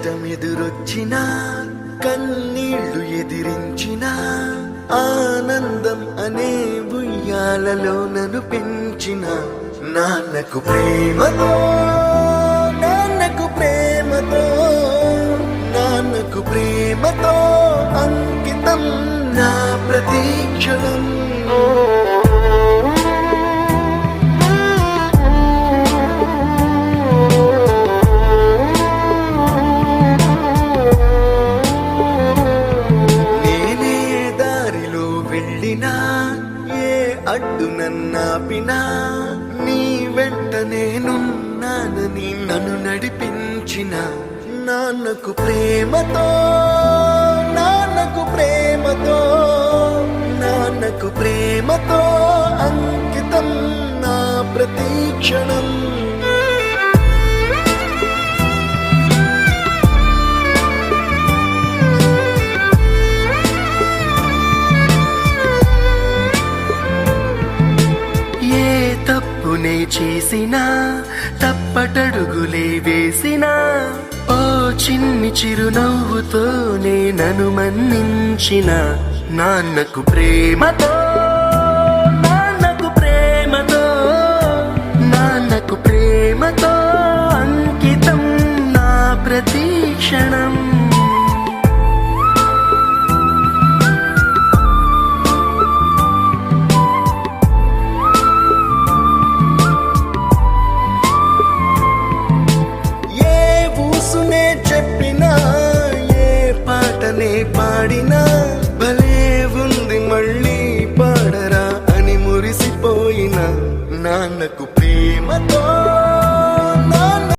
కష్టమెదురొచ్చినా కన్నీళ్లు ఎదిరించినా ఆనందం అనే ఉయ్యాలలో నన్ను పెంచిన నాన్నకు ప్రేమతో నాన్నకు ప్రేమతో నాన్నకు ప్రేమతో అంకితం నా ప్రతీక్షణం. ఏ అడ్డు నన్నాపినా నీ వెంట నేనున్నానని నన్ను నడిపించిన నాన్నకు ప్రేమతో నాన్నకు ప్రేమతో నాన్నకు ప్రేమతో అంకితం నా ప్రతీక్షణం. తప్పునే చేసినా తప్పటడుగులే వేసినా ఓ చిన్ని చిరునవ్వుతోనే నన్ను మన్నించిన నాన్నకు ప్రేమతో నాన్నకు ప్రేమతో నాన్నకు ప్రేమతో అంకితం నా ప్రతీక్షణం. చెప్పినా ఏ పాటనే పాడినా భలే ఉంది మళ్ళీ పాడరా అని మురిసిపోయిన నాన్నకు ప్రేమతో